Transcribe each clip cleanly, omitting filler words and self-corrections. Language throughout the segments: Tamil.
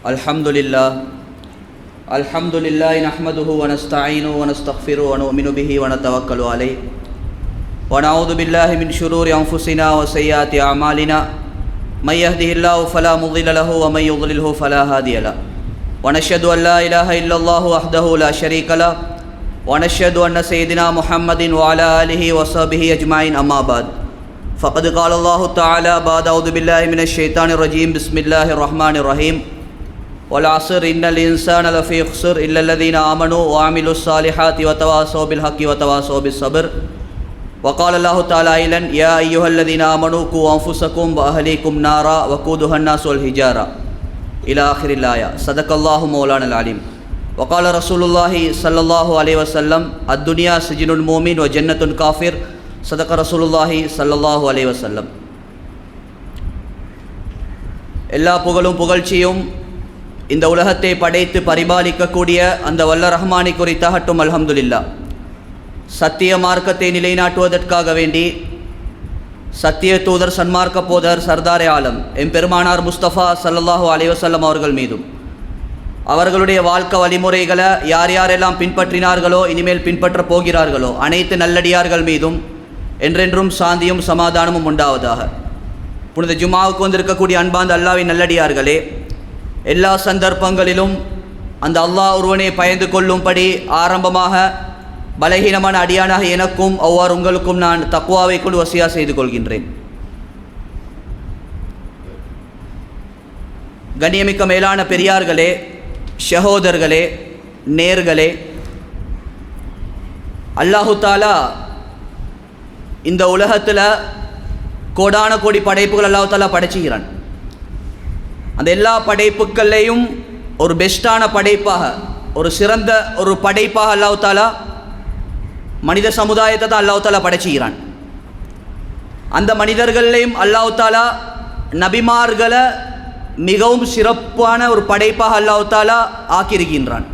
Alhamdulillah nahmaduhu wa nasta'inuhu wa nastaghfiruhu wa nu'minu bihi wa natawakkalu alayhi wa na'udhu billahi min shururi anfusina wa sayyiati a'malina may yahdihillahu fala mudilla lahu wa may yudlilhu fala hadiya lahu wa nashhadu an la ilaha illallah wahdahu la sharika lahu wa nashhadu anna sayyidina Muhammadin wa ala alihi wa sahbihi ajma'in amma ba'd faqad qala Allah ta'ala ba'da a'udhu billahi minash shaitanir rajim bismillahir rahmanir rahim والعصر إن الإنسان لفي خسر إلا الذين آمنوا وعملوا الصالحات وتواصوا بالحق وتواصوا بالصبر وقال الله تعالى أيضا يا أيها الذين آمنوا قوا أنفسكم وأهليكم نارا وقودها الناس والحجارة إلى آخر الآية صدق الله مولانا العليم وقال رسول الله صلى الله عليه وسلم الدنيا سجن المؤمن وجنة الكافر صدق رسول الله صلى الله عليه وسلم எல்லா புகழும் புகழ்ச்சியும் இந்த உலகத்தை படைத்து பரிபாலிக்கக்கூடிய அந்த வல்ல ரஹ்மானை குறித்தாகட்டும். அல்ஹம்துலில்லாஹ். சத்திய மார்க்கத்தை நிலைநாட்டுவதற்காக வேண்டி சத்திய தூதர் சன்மார்க்க போதர் சர்தாரே ஆலம் எம்பெருமானார் முஸ்தபா ஸல்லல்லாஹு அலைஹி வஸல்லம் அவர்கள் மீதும் அவர்களுடைய வாழ்க்கை வழிமுறைகளை யார் யாரெல்லாம் பின்பற்றினார்களோ இனிமேல் பின்பற்றப் போகிறார்களோ அனைத்து நல்லடியார்கள் மீதும் என்றென்றும் சாந்தியும் சமாதானமும் உண்டாவதாக. புனித ஜும்மாவுக்கு வந்திருக்கக்கூடிய அன்பார்ந்த அல்லாஹ்வின் நல்லடியார்களே, எல்லா சந்தர்ப்பங்களிலும் அந்த அல்லாஹ் ஒருவனை பயந்து கொள்ளும்படி ஆரம்பமாக பலகீனமான அடியானாக எனக்கும் அவ்வாறு உங்களுக்கும் நான் தக்வாவை கொண்டு வசியா செய்து கொள்கின்றேன். கண்ணியமிக்க மேலான பெரியார்களே, சகோதரர்களே, நேர்களே, அல்லாஹு தாலா இந்த உலகத்தில் கோடான கோடி படைப்புகள் அல்லாஹு தாலா படைச்சுகிறான். அந்த எல்லா படைப்புக்கள்லேயும் ஒரு பெஸ்ட்டான படைப்பாக, ஒரு சிறந்த ஒரு படைப்பாக அல்லாஹ் தாலா மனித சமுதாயத்தை தான் அல்லாஹ் தாலா படைச்சுகிறான். அந்த மனிதர்களையும் அல்லாஹ் தாலா நபிமார்களை மிகவும் சிறப்பான ஒரு படைப்பாக அல்லாஹ் தாலா ஆக்கியிருக்கின்றான்.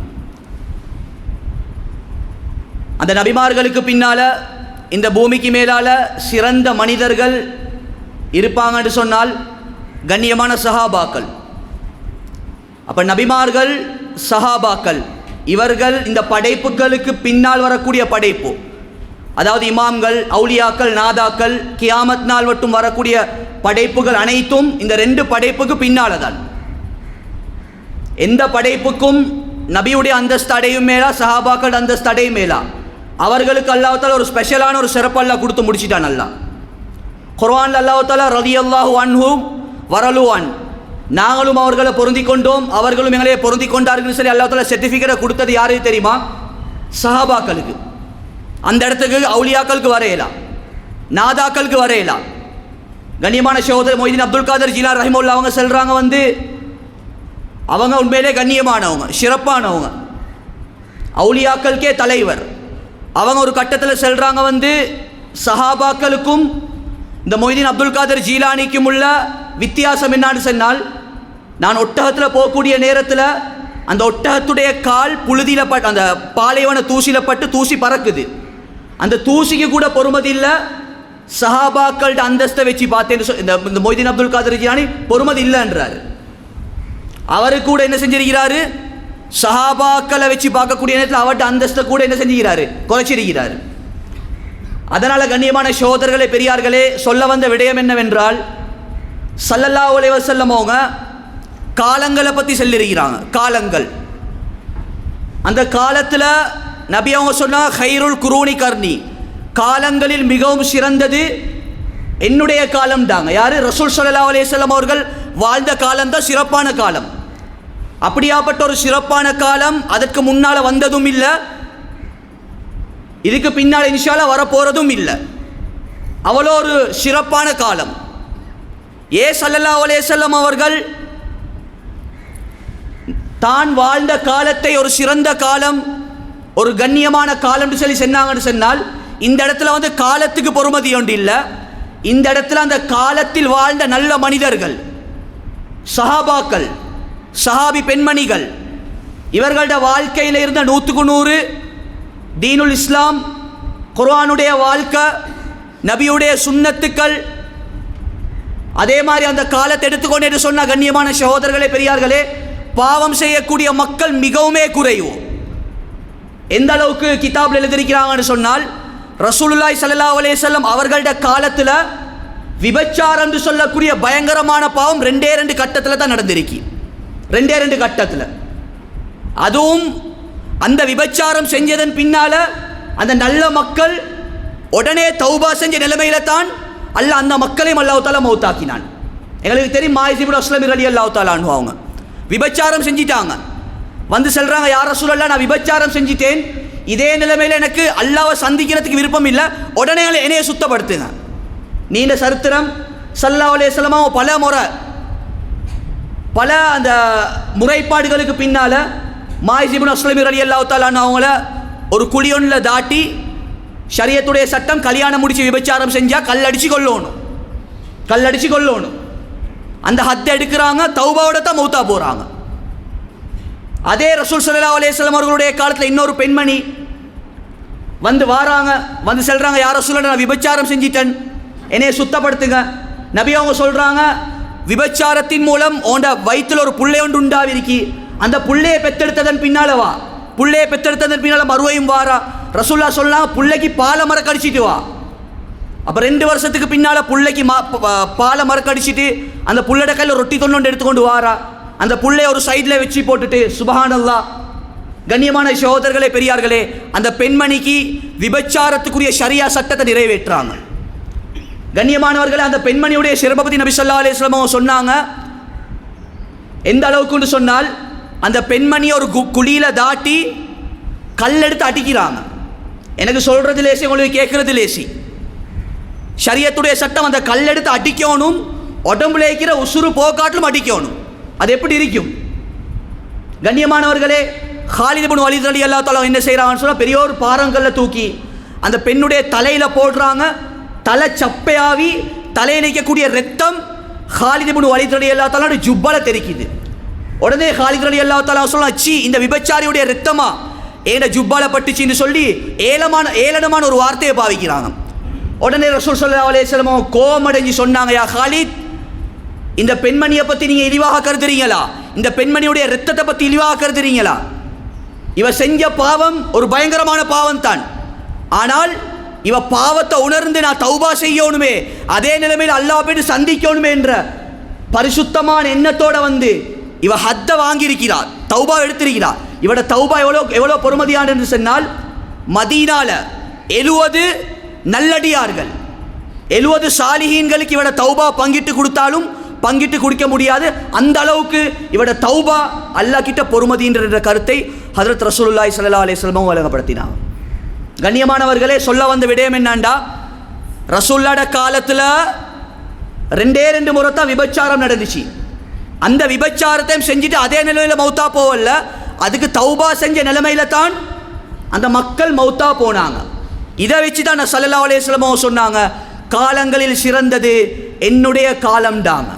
அந்த நபிமார்களுக்கு பின்னால் இந்த பூமிக்கு மேலால் சிறந்த மனிதர்கள் இருப்பாங்கன்னு சொன்னால் கண்ணியமான சஹாபாக்கள். அப்போ நபிமார்கள், சஹாபாக்கள் இவர்கள் இந்த படைப்புகளுக்கு பின்னால் வரக்கூடிய படைப்பு, அதாவது இமாம்கள், அவுலியாக்கள், நாதாக்கள், கியாமத் நாள் மட்டும் வரக்கூடிய படைப்புகள் அனைத்தும் இந்த ரெண்டு படைப்புக்கு பின்னால் தான். எந்த படைப்புக்கும் நபியுடைய அந்தஸ்து அடையும் மேலா, சஹாபாக்கள் அந்தஸ்து அடையும் மேலா, அவர்களுக்கு அல்லாஹ் தஆலா ஒரு ஸ்பெஷலான ஒரு சிறப்பு அல்லாஹ் கொடுத்து முடிச்சிட்டான். அல்லாஹ் குர்ஆன்ல அல்லாஹ் தஆலா ரலியல்லாஹு அன்ஹும் வரலுவான், நாங்களும் அவர்களை பொருந்தி கொண்டோம், அவர்களும் எங்களை பொருந்தி கொண்டார்கள் சொல்லி அல்லாஹ் தஆலா சர்டிஃபிகேட்டை கொடுத்தது யாருக்கு தெரியுமா? சஹாபாக்களுக்கு. அந்த இடத்துக்கு அவுலியாக்களுக்கு வரையலாம், நாதாக்களுக்கு வரையலாம். கண்ணியமான சகோதரர் மொய்தீன் அப்துல் காதர் ஜீலானி ரஹிமஹுல்லாஹ் அவங்க சொல்கிறாங்க, அவங்க உண்மையிலே கண்ணியமானவங்க, சிறப்பானவங்க, அவுலியாக்களுக்கே தலைவர். அவங்க ஒரு கட்டத்தில் சொல்கிறாங்க, சஹாபாக்களுக்கும் இந்த மொய்தீன் அப்துல் காதர் ஜீலானிக்கும் உள்ள வித்தியாசம் என்னான்னு சொன்னால், நான் ஒட்டகத்தில் போகக்கூடிய நேரத்தில் அந்த ஒட்டகத்துடைய கால் புழுதியில் பட்டு, அந்த பாலைவன தூசியில் பட்டு தூசி பறக்குது, அந்த தூசிக்கு கூட பொறுமதி இல்லை. சஹாபாக்கள்ட அந்தஸ்தை வச்சு பார்த்தேன்னு இந்த மொய்தீன் அப்துல் காதர் ஜீலானி பொறுமதி இல்லைன்றார். அவரு கூட என்ன செஞ்சிருக்கிறாரு? சஹாபாக்களை வச்சு பார்க்கக்கூடிய நேரத்தில் அவர்கிட்ட அந்தஸ்தை கூட என்ன செஞ்சுக்கிறாரு? குறைச்சிருக்கிறாரு. அதனால் கண்ணியமான சகோதரர்களே, பெரியார்களே, சொல்ல வந்த விடயம் என்னவென்றால், ஸல்லல்லாஹு அலைஹி வஸல்லம் அவங்க காலங்களை பற்றி சொல்லியிருக்கிறாங்க. காலங்கள், அந்த காலத்தில் நபி அவங்க சொன்னாங்க, ஹைருல் குரூனி கர்னி, காலங்களில் மிகவும் சிறந்தது என்னுடைய காலம் தாங்க. யார்? ரசூல் ஸல்லல்லாஹு அலைஹி வஸல்லம் அவர்கள் வாழ்ந்த காலம் தான் சிறப்பான காலம். அப்படியாப்பட்ட ஒரு சிறப்பான காலம் அதற்கு முன்னால் வந்ததும் இல்லை, இதுக்கு பின்னால் இன்ஷா அல்லாஹ் வரப்போகிறதும் இல்லை. அவ்வளோ ஒரு சிறப்பான காலம். ஸல்லல்லாஹு அலைஹி வஸல்லம் அவர்கள் தான் வாழ்ந்த காலத்தை ஒரு சிறந்த காலம், ஒரு கண்ணியமான காலம்னு சொல்லி சொன்னாங்கன்னு சொன்னால், இந்த இடத்துல காலத்துக்கு பொறுமதி ஒன்று இல்லை. இந்த இடத்துல அந்த காலத்தில் வாழ்ந்த நல்ல மனிதர்கள், சஹாபாக்கள், சஹாபி பெண்மணிகள், இவர்களோட வாழ்க்கையில் இருந்த 100க்கு 100 தீனுல் இஸ்லாம், குர்ஆனுடைய வாழ்க்கை, நபியுடைய சுன்னத்துக்கள், அதே மாதிரி அந்த காலத்தை எடுத்துக்கொண்டு சொன்ன கண்ணியமான சகோதரர்களே, பெரியார்களே, பாவம் செய்யக்கூடிய மக்கள் மிகவுமே குறைவு. எந்த அளவுக்கு கிதாபில் எழுதியிருக்கிறாங்கன்னு சொன்னால், ரசூலுல்லாஹி ஸல்லல்லாஹு அலைஹி வஸல்லம் அவர்களுடைய காலத்தில் விபச்சாரம் என்று சொல்லக்கூடிய பயங்கரமான பாவம் 2 கட்டத்தில் தான் நடந்திருக்கு. 2 கட்டத்தில். அதுவும் அந்த விபச்சாரம் செஞ்சதன் பின்னால அந்த நல்ல மக்கள் உடனே தௌபா செஞ்ச நிலைமையில தான் அல்லாஹ் அந்த மக்களையும் அல்லாஹ் தஆலா மௌத்தாக்கினான். எங்களுக்கு தெரியும், மாயிஸ் இப்னு அஸ்லம் ரலியல்லாஹு தஆலா அன்ஹு அவங்க விபச்சாரம் செஞ்சிட்டாங்க. வந்து சொல்றாங்க, யா ரசூலல்லாஹ், நான் விபச்சாரம் செஞ்சிட்டேன், இதே நிலைமையில எனக்கு அல்லாஹ்வை சந்திக்கிறதுக்கு விருப்பம் இல்லை, உடனே என்னைய சுத்தப்படுத்துங்க. நீண்ட சரித்திரம். ஸல்லல்லாஹு அலைஹி வஸல்லம் பல அந்த முறைப்பாடுகளுக்கு பின்னால மாயிஸ் இப்னு அஸ்லம் ரலியல்லாஹு தஆலா அன்ஹு அவங்கள ஒரு குழியொன்றில் தாட்டி, ஷரியத்துடைய சட்டம் கல்யாணம் முடிச்சு விபச்சாரம் செஞ்சா கல்லடிச்சு கொல்லணும். அந்த ஹத்தை எடுக்கிறாங்க, தௌபாவோட தான் மௌத்தா போறாங்க. அதே ரசூல் ஸல்லல்லாஹு அலைஹி வஸல்லம் அவர்களுடைய காலத்தில் இன்னொரு பெண்மணி வந்து வாராங்க, வந்து சொல்றாங்க, யா ரசூலல்லாஹ், நான் விபச்சாரம் செஞ்சிட்டேன், என்னைய சுத்தப்படுத்துங்க. நபி அவங்க சொல்றாங்க, விபச்சாரத்தின் மூலம் உண்ட வயிற்றில் ஒரு புள்ளை ஒன்று உண்டாவிருக்கி, அந்த புள்ளையை பெத்தெடுத்ததன் பின்னால மறுவையும் வாரா. ரசூல்லா சொல்லலாம், புள்ளைக்கு பாலை மரக்கடிச்சிட்டு வா. அப்போ 2 வருஷத்துக்கு பின்னால் புள்ளைக்கு பாலை மரக்கடிச்சிட்டு அந்த புள்ளட கையில் ரொட்டி தொண்டு எடுத்துக்கொண்டு வாரா. அந்த புள்ளைய ஒரு சைடில் வச்சு போட்டுட்டு, சுபஹானல்லாஹ். கண்ணியமான சகோதரர்களே, பெரியார்களே, அந்த பெண்மணிக்கு விபச்சாரத்துக்குரிய ஷரியா சட்டத்தை நிறைவேற்றாங்க. கண்ணியமானவர்களே, அந்த பெண்மணியுடைய சிறப்பை பற்றி நபி ஸல்லல்லாஹு அலைஹி வஸல்லம் சொன்னாங்க. எந்த அளவுக்குன்னு சொன்னால், அந்த பெண்மணியை ஒரு குழியில தாட்டி கல்லெடுத்து அடிக்கிறாங்க. எனக்கு சொல்றது லேசி, உங்களுக்கு கேட்கறது லேசி. ஷரியத்துடைய சட்டம், அந்த கல்லெடுத்து அடிக்கணும், உடம்புல இருக்கிற உசுறு போக்காட்டிலும் அடிக்கணும். அது எப்படி இருக்கும்? கண்ணியமானவர்களே, ஹாலித் இப்னு வலீத் ரலியல்லாஹு தஆலா என்ன செய்கிறாங்கன்னு சொன்னால், பெரிய ஒரு பாறங்கல்ல தூக்கி அந்த பெண்ணுடைய தலையில் போடுறாங்க. தலை சப்பையாவி தலையில் நிற்கக்கூடிய ரத்தம் ஹாலித் இப்னு வலீத் ரலியல்லாஹு தஆலா ஜுப்பால தெரிக்குது. உடனே ஹாலித் ரலியல்லாஹு தஆலா சொல்லலாம், சி, இந்த விபச்சாரியுடைய ரத்தமா ஏன ஜுப்பால பட்டுச்சின்னு சொல்லி ஏளனமான ஒரு வார்த்தையை பாவிக்கிறாங்க. உடனே ரசூல் ஸல்லல்லாஹு அலைஹி வஸல்லம் கோமடைஞ்சு சொன்னாங்க, யா ஹாலித், இந்த பெண்மணியை பற்றி நீங்கள் இழிவாக கருதுறீங்களா? இந்த பெண்மணியுடைய ரத்தத்தை பற்றி இழிவாக கருதுறீங்களா? இவ செஞ்ச பாவம் ஒரு பயங்கரமான பாவம் தான். ஆனால் இவ பாவத்தை உணர்ந்து நான் தௌபா செய்யணுமே, அதே நிலைமையில் அல்லாஹ் போய் சந்திக்கணுமே என்ற பரிசுத்தமான எண்ணத்தோட வந்து இவ ஹத்தை வாங்கியிருக்கிறார், தௌபா எடுத்திருக்கிறார். இவட தௌபா எவ்வளோ பொறுமதியான என்று சொன்னால், மதீனால 70 நல்லடியார்கள், 70 சாலிஹீன்களுக்கு இவட தௌபா பங்கிட்டு கொடுத்தாலும் பங்கிட்டு குடிக்க முடியாது. அந்த அளவுக்கு இவட தௌபா அல்லாஹ் கிட்ட பொறுமதின்ற கருத்தை ஹஜ்ரத் ரசூலுல்லாஹி ஸல்லல்லாஹு அலைஹி வஸல்லம் வழங்கப்படுத்தினாங்க. கண்ணியமானவர்களே, சொல்ல வந்த விடயம் என்னண்டா, ரசூலுல்லாஹ்ட காலத்தில் 2 முறை தான் விபச்சாரம் நடந்துச்சு. அந்த விபச்சாரத்தையும் செஞ்சுட்டு அதே நிலைமையில் மௌத்தா போகல, அதுக்கு தௌபா செஞ்ச நிலைமையில தான் அந்த மக்கள் மௌத்தா போனாங்க. இதை வச்சு தான் நான் ஸல்லல்லாஹு அலைஹி வஸல்லம் சொன்னாங்க, காலங்களில் சிறந்தது என்னுடைய காலம்டாங்க.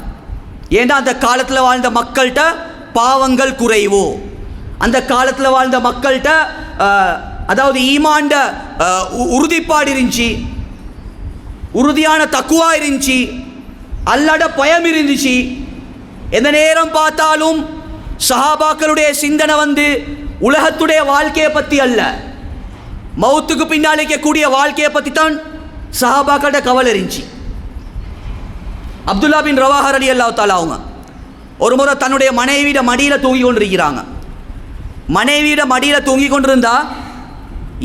ஏன்னா அந்த காலத்தில் வாழ்ந்த மக்கள்கிட்ட பாவங்கள் குறைவோ, அந்த காலத்தில் வாழ்ந்த மக்கள்கிட்ட அதாவது ஈமான்ட உறுதிப்பாடு இருந்துச்சு, உறுதியான தக்குவா இருந்துச்சு, அல்லாஹ்ட பயம் இருந்துச்சு. எந்த நேரம் பார்த்தாலும் சஹாபாக்களுடைய சிந்தனை வந்து உலகத்துடைய வாழ்க்கையை பற்றி அல்ல, மௌத்துக்கு பின்னால் இருக்கக்கூடிய வாழ்க்கையை பற்றி தான் சஹாபாக்களோட கவலை இருந்துச்சு. அப்துல்லா பின் ரவாஹா ரலியல்லாஹு தஆலா அவங்க ஒரு முறை தன்னுடைய மனைவியிட மடியில் தூங்கி கொண்டிருக்கிறாங்க. மனைவியிட மடியில் தூங்கி கொண்டிருந்தா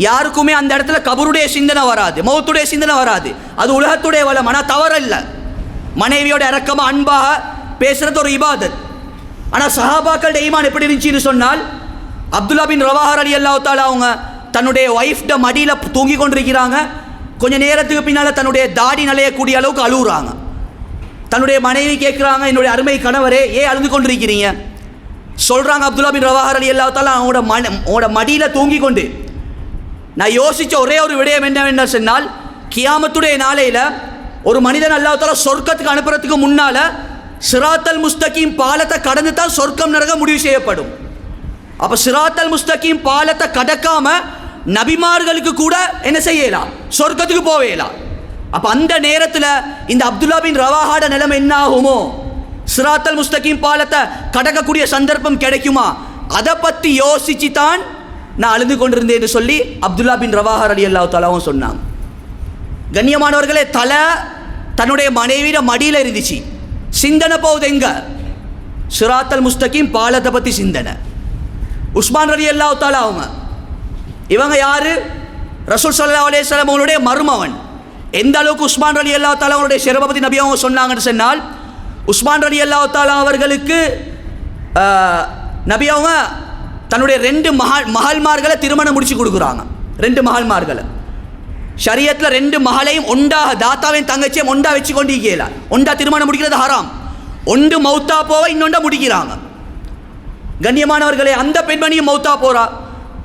யாருக்குமே அந்த இடத்துல கபருடைய சிந்தனை வராது, மௌத்துடைய சிந்தனை வராது. அது உலகத்துடைய வளம், ஆனால் தவறல்ல. மனைவியோட இறக்கமாக அன்பாக பேசுறது ஒரு இபாதத். ஆனால் சஹாபாக்களுடைய ஈமான் எப்படி இருந்துச்சுன்னு சொன்னால், அப்துல்லா பின் ரவாஹா ரலியல்லாஹு தஆலா அவங்க தன்னுடைய ஒய்ஃப்ட மடியில் தூங்கி கொண்டிருக்கிறாங்க. கொஞ்ச நேரத்துக்கு பின்னால் தன்னுடைய தாடி நலையக்கூடிய அளவுக்கு அழுகுறாங்க. தன்னுடைய மனைவி கேட்குறாங்க, என்னுடைய அருமை கணவரே, ஏன் அழுது கொண்டிருக்கிறீங்க? சொல்கிறாங்க அப்துல்லா பின் ரவாஹா ரலியல்லாஹு தஆலா, அவங்களோட மடியில் தூங்கி கொண்டு நான் யோசித்த ஒரே ஒரு விடயம் என்னவென்று சொன்னால், கியாமத்துடைய நாளையில் ஒரு மனிதன் அல்லாஹ் தஆலா சொர்க்கத்துக்கு அனுப்புறதுக்கு முன்னால் சிராத்தல் முஸ்தகீம் பாலத்தை கடந்து தான் சொர்க்கம் நரகம் முடிவு செய்யப்படும். அப்போ சிராத்தல் முஸ்தகீம் பாலத்தை கடக்காம நபிமார்களுக்கு கூட என்ன செய்யலாம், சொர்க்கத்துக்கு போவேலாம். அப்போ அந்த நேரத்தில் இந்த அப்துல்லா பின் ரவாஹாட நிலைமை என்ன ஆகுமோ? சிராத்தல் முஸ்தகீம் பாலத்தை கடக்கக்கூடிய சந்தர்ப்பம் கிடைக்குமா, அதை பற்றி யோசிச்சு தான் நான் அழுது கொண்டிருந்தேன் என்று சொல்லி அப்துல்லா பின் ரவாஹா ரலியல்லாஹு தஆலாவும் சொன்னாங்க. கண்ணியமானவர்களே, தலை தன்னுடைய மனைவியிட மடியில் இருந்துச்சு. சிந்தனை போகுது எங்க? சிராத்தல் முஸ்தகீம் பாலத்தை பற்றி சிந்தனை. உஸ்மான் ரலியல்லாஹு தஆலா இவங்க யாரு? ரசூல் ஸல்லல்லாஹு அலைஹி வஸல்லம் அவங்களுடைய மருமகன். எந்த அளவுக்கு உஸ்மான் ரலியல்லாஹு தஆலா அவருடைய சிறப்பை பற்றி நபி அவங்க சொன்னாங்கன்னு சொன்னால், உஸ்மான் ரலியல்லாஹு தஆலா அவர்களுக்கு நபி அவங்க தன்னுடைய 2 மகள்மார்களை திருமணம் முடிச்சு கொடுக்குறாங்க. 2 மகள்மார்களை ஷரியத்தில் 2 மகளையும் ஒண்டாக தாத்தாவின் தங்கச்சியும் ஒண்டா வச்சு கொண்டு கேலாம். ஒண்டா திருமணம் முடிக்கிறது ஹராம். ஒன்று மௌத்தா போவ இன்னொண்டா முடிக்கிறாங்க. கண்ணியமானவர்களே, அந்த பெண்மணியும் மௌத்தா போறா.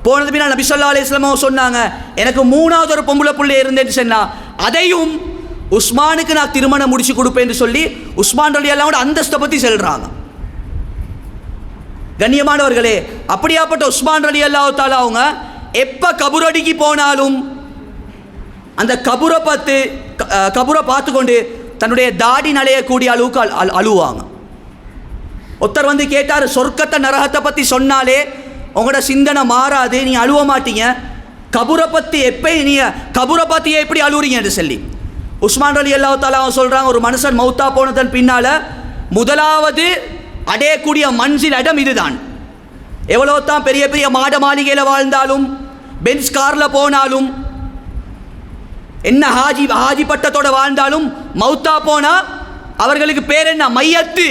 போனது பின்னால் நபி ஸல்லல்லாஹு அலைஹி வஸல்லம் சொன்னாங்க, எனக்கு 3வது ஒரு பொம்பளை பிள்ளை இருந்தேன்னு சொன்னா அதையும் உஸ்மானுக்கு நான் திருமணம் முடிச்சு கொடுப்பேன்னு சொல்லி உஸ்மான் ரலியல்லாஹு அந்தஸ்தை பற்றி சொல்றாங்க. கண்ணியமானவர்களே, அப்படியாப்பட்ட உஸ்மான் ரலியல்லாஹு தஆலா அவங்க எப்போ கபுரடிக்கு போனாலும் அந்த கபுரை பார்த்து கொண்டு தன்னுடைய தாடி நலையக்கூடிய அளவுக்கு அழுவாங்க. ஒருத்தர் வந்து கேட்டார், சொர்க்கத்தை நரகத்தை பற்றி சொன்னாலே உங்களோட சிந்தனை மாறாது, நீ அழுவ மாட்டீங்க, கபுரை பற்றி நீங்கள் கபுரை பற்றியே எப்படி அழுவுறீங்கன்னு சொல்லி உஸ்மான் ரலியல்லாஹு தஆலா சொல்கிறாங்க, ஒரு மனுஷன் மௌத்தா போனதன் பின்னால் முதலாவது அடையக்கூடிய மன்சில் இடம் இதுதான். எவ்வளோ தான் பெரிய பெரிய மாட மாளிகையில் வாழ்ந்தாலும், பென்ஸ் காரில் போனாலும், என்ன ஹாஜி பட்டத்தோட வாழ்ந்தாலும், மௌத்தா போனால் அவர்களுக்கு பேர் என்ன? மையத்து.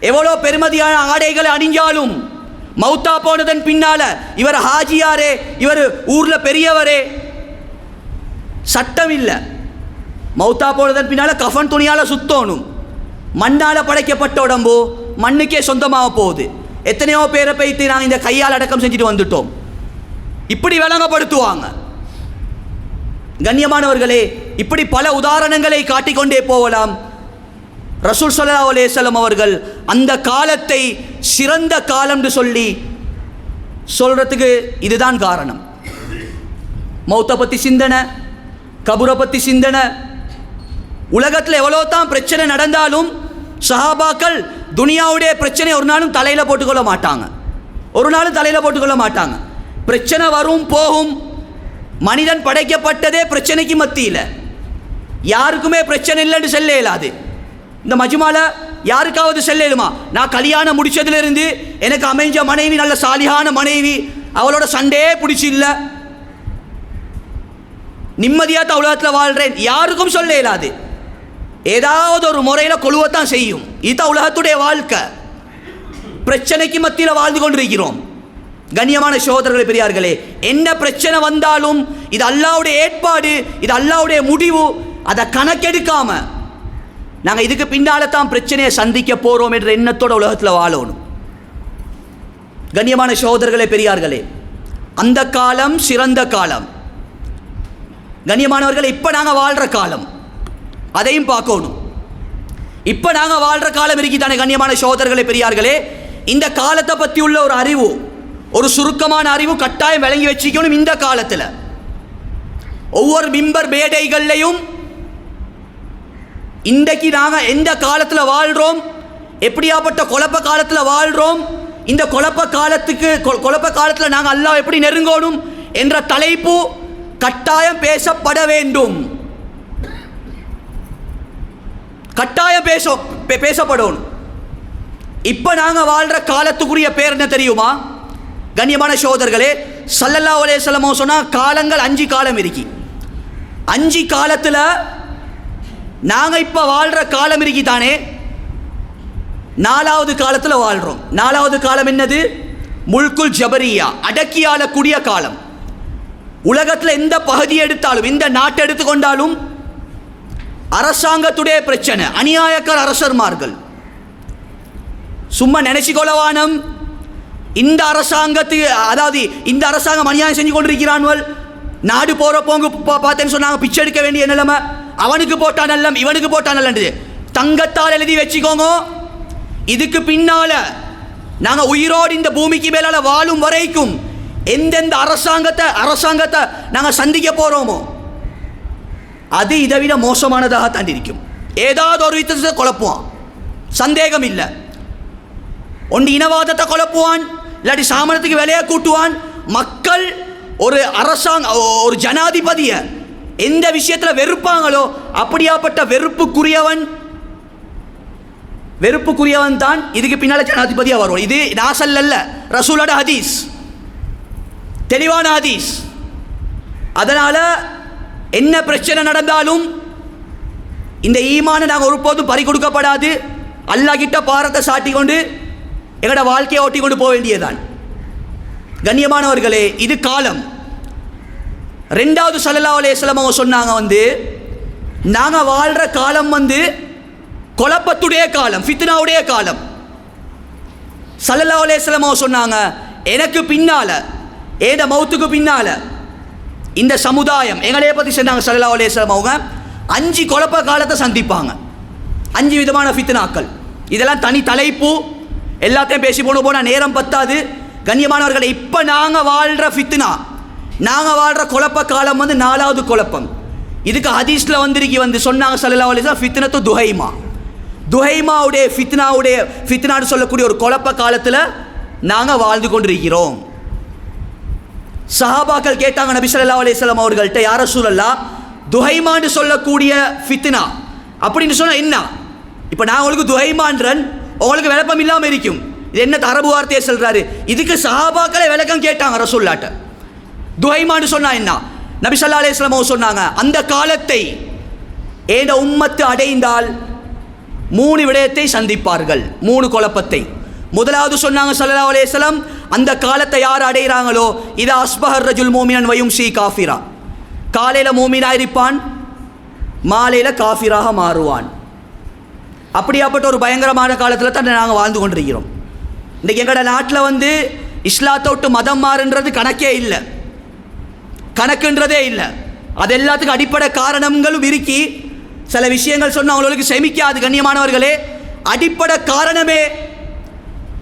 எவ்வளோ பெருமதியான ஆடைகளை அணிஞ்சாலும் மௌத்தா போனதன் பின்னால இவர் ஹாஜியாரே, இவர் ஊரில் பெரியவரே, சட்டம் இல்லை. மௌத்தா போனதன் பின்னால கஃபன் துணியால் சுத்தணும். மண்ணால் படைக்கப்பட்ட உடம்பு மண்ணுக்கே சொந்தமாக போகுது. எத்தனையோ பேரை போய்த்து நாங்கள் இந்த கையால் அடக்கம் செஞ்சுட்டு வந்துட்டோம். இப்படி விளங்கப்படுத்துவாங்க. கண்ணியமானவர்களே, இப்படி பல உதாரணங்களை காட்டிக்கொண்டே போகலாம். ரசூல் ஸல்லல்லாஹு அலைஹி வஸல்லம் அவர்கள் அந்த காலத்தை சிறந்த காலம் என்று சொல்லி சொல்றதுக்கு இதுதான் காரணம். மௌத்தை பற்றி சிந்தனை, கபுரை பற்றி சிந்தனை. உலகத்தில் எவ்வளோ தான் பிரச்சனை நடந்தாலும் சஹாபாக்கள் துனியாவுடைய பிரச்சனை ஒரு நாளும் தலையில் போட்டுக்கொள்ள மாட்டாங்க. ஒரு நாளும் தலையில் போட்டுக்கொள்ள மாட்டாங்க. பிரச்சனை வரும் போகும். மனிதன் படைக்கப்பட்டதே பிரச்சனைக்கு மத்தியில். யாருக்குமே பிரச்சனை இல்லைன்னு சொல்ல இயலாது. இந்த மஜ்மால யாருக்காவது செல்லுமா, நான் கல்யாணம் முடிச்சதுலேருந்து எனக்கு அமைஞ்ச மனைவி நல்ல சாலிகான மனைவி, அவளோட சண்டையே பிடிச்சி இல்லை, நிம்மதியாக தான் உலகத்தில் வாழ்கிறேன், யாருக்கும் சொல்ல இயலாது. ஏதாவது ஒரு முறையில் கொழுவத்தான் செய்யும். இதுதான் உலகத்துடைய வாழ்க்கை. பிரச்சனைக்கு மத்தியில் வாழ்ந்து கொண்டிருக்கிறோம். கண்ணியமான சகோதரர்களே, பெரியார்களே, என்ன பிரச்சனை வந்தாலும் இது அல்லாஹ்வுடைய ஏற்பாடு, இது அல்லாஹ்வுடைய முடிவு. அதை கணக்கெடுக்காம நாங்கள் இதுக்கு பின்னால தான் பிரச்சனையை சந்திக்க போகிறோம் என்ற எண்ணத்தோட உலகத்தில் வாழணும். கண்ணியமான சகோதரர்களே, பெரியார்களே, அந்த காலம் சிறந்த காலம். கண்ணியமானவர்களே, இப்போ நாங்கள் வாழ்கிற காலம், அதையும் பார்க்கணும். இப்போ நாங்கள் வாழ்கிற காலம் இருக்குதானே கண்ணியமான சகோதரர்களே, பெரியார்களே, இந்த காலத்தை பற்றி உள்ள ஒரு அறிவு, ஒரு சுருக்கமான அறிவு கட்டாயம் விளங்கி வச்சுக்கணும். இந்த காலத்தில் ஒவ்வொரு மிம்பர் மேடைகள்லையும் இன்றைக்கு நாங்கள் எந்த காலத்தில் வாழ்கிறோம், எப்படியாப்பட்ட குழப்ப காலத்தில் வாழ்கிறோம், இந்த குழப்ப காலத்தில் நாங்கள் அல்லாஹ் எப்படி நெருங்கணும் என்ற தலைப்பு கட்டாயம் பேசப்பட வேண்டும். கட்டாயம் பேசப்படணும். இப்போ நாங்கள் வாழ்கிற காலத்துக்குரிய பேர் என்ன தெரியுமா கண்ணியமான சகோதரர்களே? ஸல்லல்லாஹு அலைஹி வஸல்லம் சொன்னால் காலங்கள் 5 காலம் இருக்கு. 5 காலத்தில் நாங்கள் இப்போ வாழ்கிற காலம் இருக்குதானே, 4வது காலத்தில் வாழ்கிறோம். 4வது காலம் என்னது? முல்குல் ஜபரியா, அடக்கி ஆளக்கூடிய காலம். உலகத்தில் எந்த பகுதியை எடுத்தாலும், இந்த நாட்டை எடுத்துக்கொண்டாலும் அரசாங்கத்துடைய பிரச்சனை, அநியாயக்கார அரசர்மார்கள். சும்மா நினைச்சுக்கொள்ளவானம் இந்த அரசாங்கத்துக்கு, அதாவது இந்த அரசாங்கம் அநியாயம் செஞ்சு கொண்டிருக்கிறான்வல். நாடு போகிற போங்க பார்த்தேன்னு சொன்னாங்க, பிச்சை எடுக்க வேண்டிய நிலைமை. அவனுக்கு போட்டா நல்லம், இவனுக்கு போட்டா நல்லது. தங்கத்தால் எழுதி வச்சுக்கோங்க, இதுக்கு பின்னால நாங்கள் உயிரோடு இந்த பூமிக்கு மேலால வாழும் வரைக்கும் எந்தெந்த அரசாங்கத்தை நாங்கள் சந்திக்க போகிறோமோ அது இதை விட மோசமானதாக தான் இருக்கும். ஏதாவது ஒரு விதத்தை குழப்புவான். சந்தேகம் இல்லை. ஒன்று இனவாதத்தை குழப்புவான், இல்லாட்டி சாமனத்துக்கு விலையை கூட்டுவான். மக்கள் ஒரு ஜனாதிபதியை எந்த விஷயத்தில் வெறுப்பாங்களோ அப்படியாப்பட்ட வெறுப்புக்குரியவன் தான் இதுக்கு பின்னால் ஜனாதிபதியாக வருவான். இது நாசல் அல்ல, ரசூலோட ஹதீஸ், தெளிவான ஹதீஸ். அதனால் என்ன பிரச்சனை நடந்தாலும் இந்த ஈமானை நாங்கள் ஒருபோதும் பறி கொடுக்கப்படாது. அல்லாஹ் கிட்ட பாரத்தை சாட்டி கொண்டு எங்களோட வாழ்க்கையை ஓட்டி கொண்டு போக வேண்டியதுதான். கண்ணியமானவர்களே, இது காலம். ரெண்டாவது ஸல்லல்லாஹு அலைஹி வஸல்லம் அவங்க சொன்னாங்க, நாங்கள் வாழ்கிற காலம் குழப்பத்துடைய காலம், ஃபித்னாவுடைய காலம். ஸல்லல்லாஹு அலைஹி வஸல்லம் அவங்க சொன்னாங்க, எனக்கு பின்னால், ஏத மௌத்துக்கு பின்னால் இந்த சமுதாயம், எங்களைய பற்றி சொன்னாங்க ஸல்லல்லாஹு அலைஹி வஸல்லம் அவங்க, 5 குழப்ப காலத்தை சந்திப்பாங்க. 5 விதமான ஃபித்னாக்கள். இதெல்லாம் தனி தலைப்பு, எல்லாத்தையும் பேசி போனால் நேரம் பத்தாது. கண்ணியமானவர்களை, இப்போ நாங்கள் வாழ்கிற ஃபித்னா, நாங்கள் வாழ்கிற குழப்ப காலம் 4வது குழப்பம். இதுக்கு ஹதீஸில் சொன்னாங்க ஸல்லல்லாஹு அலைஹி வஸல்லம், ஃபித்னத்து துஹைமாவுடைய ஃபித்னான்னு சொல்லக்கூடிய ஒரு குழப்ப காலத்தில் நாங்கள் வாழ்ந்து கொண்டிருக்கிறோம். சஹாபாக்கள் கேட்டாங்க நபி ஸல்லல்லாஹு அலைஹி வஸல்லம் அவர்கள்ட்ட, யா ரசூலல்லாஹ், துஹைமான்னு சொல்லக்கூடிய ஃபித்னா அப்படின்னு சொன்னால் என்ன? இப்போ நான் உங்களுக்கு துஹைமான்றன், உங்களுக்கு விளப்பம் இல்லாமல் இருக்கும். இது என்ன அரபு வார்த்தையை சொல்கிறாரு? இதுக்கு சஹாபாக்களை விளக்கம் கேட்டாங்க ரசூலுல்லாஹ்ட்ட. துஹைமான்னு சொன்னால் என்ன? நபி ஸல்லல்லாஹு அலைஹி வஸல்லம் சொன்னாங்க, அந்த காலத்தை ஏண்ட உம்மத்து அடைந்தால் 3 விடயத்தை சந்திப்பார்கள், 3 குழப்பத்தை. முதலாவது சொன்னாங்க ஸல்லல்லாஹு அலைஹி வஸல்லம், அந்த காலத்தை யார் அடைகிறாங்களோ, இது அஸ்பஹர் ரஜுல் மூமினன் வயும்சி காஃபிரா, காலையில் மூமினாக இருப்பான், மாலையில் காஃபிராக மாறுவான். அப்படியாப்பட்ட ஒரு பயங்கரமான காலத்தில் தான் நாங்கள் வாழ்ந்து கொண்டிருக்கிறோம். இன்றைக்கி எங்களோட நாட்டில் இஸ்லாத்தை விட்டு மதம் மாறுன்றது கணக்குன்றதே இல்லை. அது எல்லாத்துக்கும் அடிப்படை காரணங்களும் இருக்கி. சில விஷயங்கள் சொன்னால் அவங்களுக்கு செமிக்காது. கண்ணியமானவர்களே, அடிப்படை காரணமே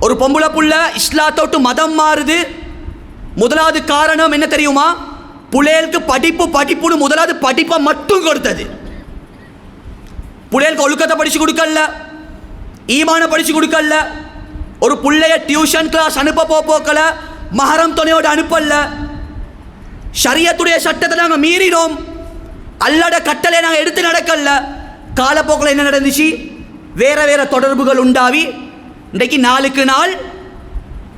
ஒரு பொம்பளை புள்ள இஸ்லாத்தை விட்டு மதம் மாறுது. முதலாவது காரணம் என்ன தெரியுமா? புள்ளைகளுக்கு படிப்புன்னு முதலாவது படிப்பை மட்டும் கொடுத்தது. புள்ளைகளுக்கு ஒழுக்கத்தை படித்து கொடுக்கல, ஈமான படித்து கொடுக்கல, ஒரு பிள்ளைய டியூஷன் கிளாஸ் அனுப்ப போக்கல, மஹரம் துணையோடு அனுப்பல, ஷரியத்துடைய சட்டத்தை நாங்கள் மீறினோம், அல்லாட கட்டளை நாங்கள் எடுத்து நடக்கல. காலப்போக்கில் என்ன நடந்துச்சு? வேற தொடர்புகள் உண்டாவி இன்றைக்கு நாளுக்கு நாள்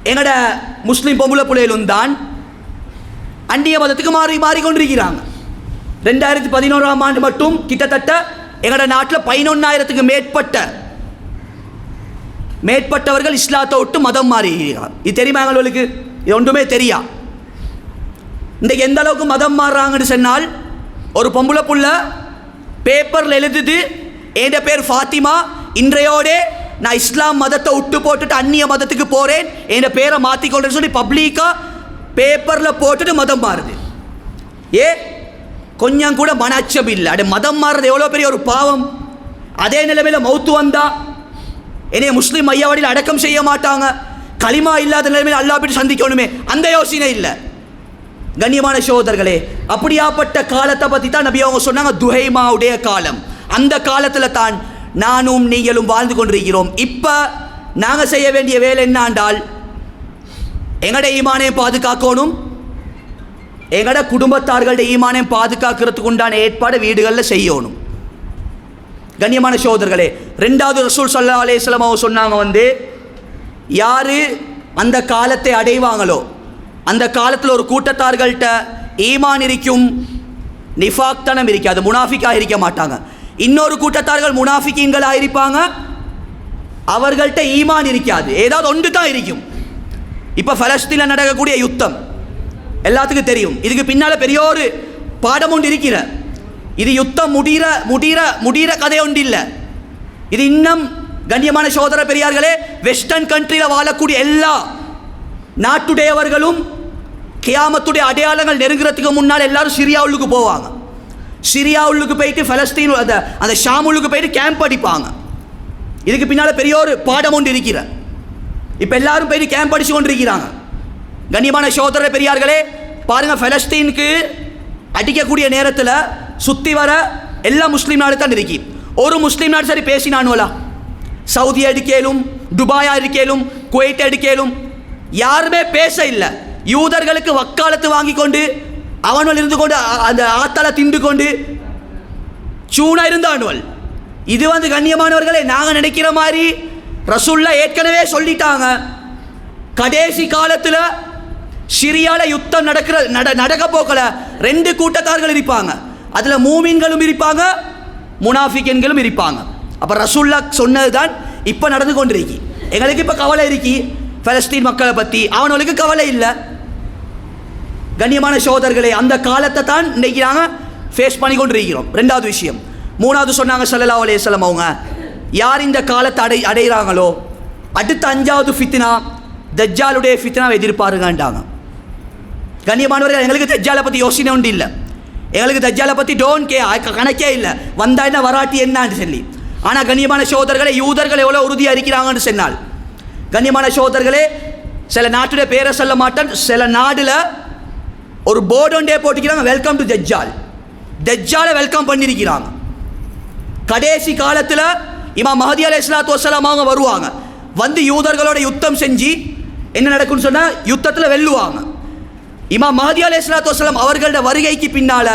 எங்களோட முஸ்லீம் பொம்பளை பிள்ளைகளும் தான் அந்நிய மதத்துக்கு மாறிக்கொண்டிருக்கிறாங்க. 2011ஆம் ஆண்டு மட்டும் கிட்டத்தட்ட எங்களோட நாட்டில் 11,000க்கு மேற்பட்டவர்கள் இஸ்லாத்தை விட்டு மதம் மாறுகிறார்கள். இது தெரியுமா எங்களுக்கு? இது ஒன்றுமே தெரியா. இன்றைக்கு எந்த அளவுக்கு மதம் மாறுறாங்கன்னு சொன்னால், ஒரு பொம்பளை புள்ள பேப்பரில் எழுதுது, என் பேர் ஃபாத்திமா, இன்றையோடே நான் இஸ்லாம் மதத்தை விட்டு போட்டுட்டு அந்நிய மதத்துக்கு போகிறேன், என் பேரை மாற்றிக்கொள்றேன்னு சொல்லி பப்ளிக்காக பேப்பரில் போட்டுட்டு மதம் மாறுது. கொஞ்சம் கூட மனச்சம் இல்லை. அட மதம் மாறுறது எவ்வளோ பெரிய ஒரு பாவம். அதே நிலைமையில் மௌத்து வந்தா என்னைய முஸ்லீம் ஐயாவடியில் அடக்கம் செய்ய மாட்டாங்க, களிமா இல்லாத நிலைமையில் அல்லாஹ் போய் சந்திக்கணுமே, அந்த யோசனை இல்லை. கண்ணியமான சகோதரர்களே, அப்படியாப்பட்ட காலத்தை பற்றி தான் நபி அவங்க சொன்னாங்க, துஹைமாவுடைய காலம். அந்த காலத்தில் தான் நானும் நீங்களும் வாழ்ந்து கொண்டிருக்கிறோம். இப்போ நாங்கள் செய்ய வேண்டிய வேலை என்னாண்டால், எங்களோட ஈமானையும் பாதுகாக்கணும், எங்களோட குடும்பத்தார்களுடைய ஈமானையும் பாதுகாக்கிறதுக்கு உண்டான ஏற்பாடு வீடுகளில் செய்யணும். கண்ணியமான சகோதரர்களே, 2வது ரசூல் ஸல்லல்லாஹு அலைஹி வஸல்லம் அவங்க சொன்னாங்க, யார் அந்த காலத்தை அடைவாங்களோ, அந்த காலத்தில் ஒரு கூட்டத்தார்கள்ட்ட ஈமான் இருக்கும், நிஃபாக்தனம் இருக்காது, முனாஃபிக்காக இருக்க மாட்டாங்க. இன்னொரு கூட்டத்தார்கள் முனாஃபிக்கீன்களாக இருப்பாங்க, அவர்கள்ட்ட ஈமான் இருக்காது, ஏதாவது ஒன்று தான் இருக்கும். இப்போ பலஸ்தீனில் நடக்கக்கூடிய யுத்தம் எல்லாத்துக்கும் தெரியும். இதுக்கு பின்னால் பெரிய ஒரு பாடம் ஒன்று இருக்கிற. இது யுத்தம் முடிகிற கதை ஒன்று இல்லை. இது இன்னும் கண்ணியமான சகோதர பெரியார்களே, வெஸ்டர்ன் கண்ட்ரியில் வாழக்கூடிய எல்லா நாட்டுடையவர்களும் கியாமத்துடைய அடையாளங்கள் நெருங்குறதுக்கு முன்னால் எல்லாரும் சிரியா உள்ளுக்கு போவாங்க. சிரியா உள்ளுக்கு போயிட்டு பலஸ்தீன் அந்த ஷாம் உள்ளுக்கு போயிட்டு கேம்ப் அடிப்பாங்க. இதுக்கு பின்னால் பெரிய ஒரு பாடம் ஒன்று இருக்கிற. இப்போ எல்லாரும் போயிட்டு கேம்ப் அடிச்சு கொண்டு இருக்கிறாங்க. கண்ணியமான சகோதர பெரியார்களே, பாருங்கள், பலஸ்தீனுக்கு அடிக்கக்கூடிய நேரத்தில் சுற்றி வர எல்லா முஸ்லீம் நாடு தான் இருக்கி. ஒரு முஸ்லீம் நாடு சரி பேசினானுவலா, சவுதி எடுக்கலும், துபாயா இருக்கலும், குவைட் எடுக்கலும், யாருமே பேச இல்லை. யூதர்களுக்கு வக்காலத்து வாங்கி கொண்டு அவனுள் இருந்து கொண்டு அந்த ஆத்தால திண்டு கொண்டு சூனா இருந்தானுவல். இது கண்ணியமானவர்களே, நாங்கள் நினைக்கிற மாதிரி ரசூல்லா ஏற்கனவே சொல்லிட்டாங்க. கடைசி காலத்தில் சிரியால யுத்தம் நடக்க போக்கல 2 கூட்டத்தார்கள் இருப்பாங்க. அதில் மூமின்களும் இருப்பாங்க, முனாஃபிகன்களும் இருப்பாங்க. அப்போ ரசூல்லா சொன்னது தான் இப்போ நடந்து கொண்டிருக்கி. எங்களுக்கு இப்போ கவலை இருக்கி பலஸ்தீன் மக்களை பற்றி, அவனுக்கு கவலை இல்லை. கண்ணியமான சகோதரர்களே, அந்த காலத்தை தான் இன்றைக்கி நாங்கள் ஃபேஸ் பண்ணி கொண்டிருக்கிறோம். 2வது விஷயம். 3வது சொன்னாங்க ஸல்லல்லாஹு அலைஹி வஸல்லம் அவங்க, யார் இந்த காலத்தை அடைகிறாங்களோ அடுத்த 5வது ஃபித்னா தஜ்ஜாலுடைய ஃபித்னாவை எதிர்பாருங்கன்றாங்க. கண்ணியமானவர்கள், எங்களுக்கு தஜ்ஜாலை பற்றி யோசனை ஒன்று இல்லை. எங்களுக்கு தஜ்ஜாலை பற்றி கணக்கே இல்லை. வந்தா என்ன வராட்டி என்னான்னு சொல்லி. ஆனால் கண்ணியமான சகோதரர்களே, யூதர்கள் எவ்வளோ உறுதியாக இருக்கிறாங்கன்னு சொன்னால், கண்ணியமான சகோதரர்களே, சில நாட்டுடைய பேரை சொல்ல மாட்டேன், சில நாடில் ஒரு போர்டு ஒன்றே போட்டுக்கிறாங்க, வெல்கம் டு தஜ்ஜால். தஜ்ஜாலை வெல்கம் பண்ணியிருக்கிறாங்க. கடைசி காலத்தில் இமாம் மஹதி அலைஹிஸ்ஸலாத்து வஸ்ஸலாம் அவங்க வருவாங்க. யூதர்களோட யுத்தம் செஞ்சு என்ன நடக்கும்னு சொன்னால் யுத்தத்தில் வெல்லுவாங்க. இமாம் மஹதி அலைஹிஸ்ஸலாத்து வஸ்ஸலாம் அவர்களோட வருகைக்கு பின்னால்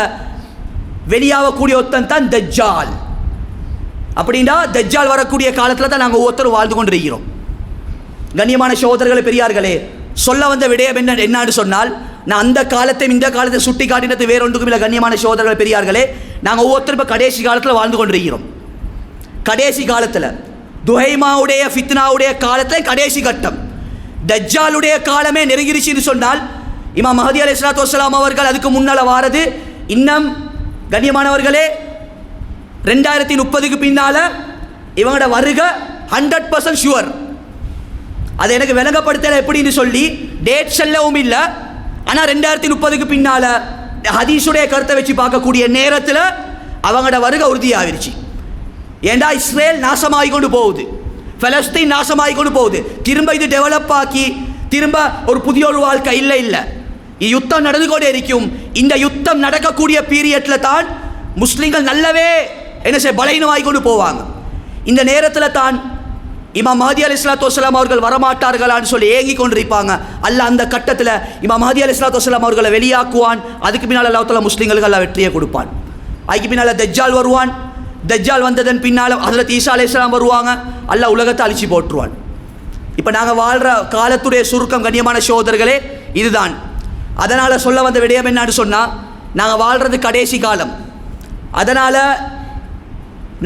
வெளியாகக்கூடிய ஒருத்தன் தான் தஜ்ஜால். அப்படின்னா தஜ்ஜால் வரக்கூடிய காலத்தில் தான் நாங்கள் ஒவ்வொருத்தரும் வாழ்ந்து கொண்டிருக்கிறோம். கண்ணியமான சகோதரர்களே, பெரியார்களே, சொல்ல வந்த விடயம் என்னன்னு சொன்னால், நான் அந்த காலத்தை இந்த காலத்தை சுட்டி காட்டினது வேறொன்றுக்கும் இல்லை. கண்ணியமான சகோதரர்களே, பெரியார்களே, நாங்கள் ஒவ்வொருத்தரும் இப்போ கடைசி காலத்தில் வாழ்ந்து கொண்டிருக்கிறோம். கடைசி காலத்தில் துஹைமாவுடைய ஃபித்னாவுடைய காலத்தில் கடைசி கட்டம். தஜ்ஜாலுடைய காலமே நெருங்கிருச்சுன்னு சொன்னால், இமாம் மஹதி அலைஹிஸ்ஸலாத்து வஸ்ஸலாம் அவர்கள் அதுக்கு முன்னால் வாரது இன்னும் கண்ணியமானவர்களே 2030க்கு பின்னால் இவங்களோட வருகை 100% ஷுவர். அதை எனக்கு விளங்கப்படுத்தலை எப்படின்னு சொல்லி டேட் சொல்லவும் இல்லை. ஆனால் 2030க்கு பின்னால் ஹதீஸுடைய கருத்தை வச்சு பார்க்கக்கூடிய நேரத்தில் அவங்களோட வருகை உறுதியாகிருச்சு. ஏண்டா இஸ்ரேல் நாசமாகி கொண்டு போகுது, பலஸ்தீன் நாசமாகி கொண்டு போகுது. திரும்ப இது டெவலப் ஆக்கி திரும்ப ஒரு புதிய ஒரு வாழ்க்கை இல்லை. யுத்தம் நடந்து கொண்டே இருக்கும். இந்த யுத்தம் நடக்கக்கூடிய பீரியட்டில் தான் முஸ்லீம்கள் நல்லவே பலகீனமாகி கொண்டு போவாங்க. இந்த நேரத்தில் தான் இமாம் மஹதி அலைஹிஸ்ஸலாத்து வஸ்ஸலாம் அவர்கள் வரமாட்டார்களான்னு சொல்லி ஏங்கி கொண்டிருப்பாங்க. அல்லாஹ் அந்த கட்டத்தில் இமாம் மஹதி அலைஹிஸ்ஸலாத்து வஸ்ஸலாம் அவர்களை வெளியாக்குவான். அதுக்கு பின்னால் அல்லாஹ் தஆலா முஸ்லீம்களுக்கு அல்லாஹ் வெற்றியை கொடுப்பான். அதுக்கு பின்னால் தஜ்ஜால் வருவான். தஜ்ஜால் வந்ததன் பின்னால் ஹஜ்ரத் ஈசா அலைஹிஸ்ஸலாம் வருவாங்க. அல்லாஹ் உலகத்தை அழிச்சு போட்டுருவான். இப்போ நாங்கள் வாழ்கிற காலத்துடைய சுருக்கம் கண்ணியமான சகோதரர்களே இதுதான். அதனால் சொல்ல வந்த விடயம் என்னன்னு சொன்னால், நாங்கள் வாழ்கிறது கடைசி காலம். அதனால்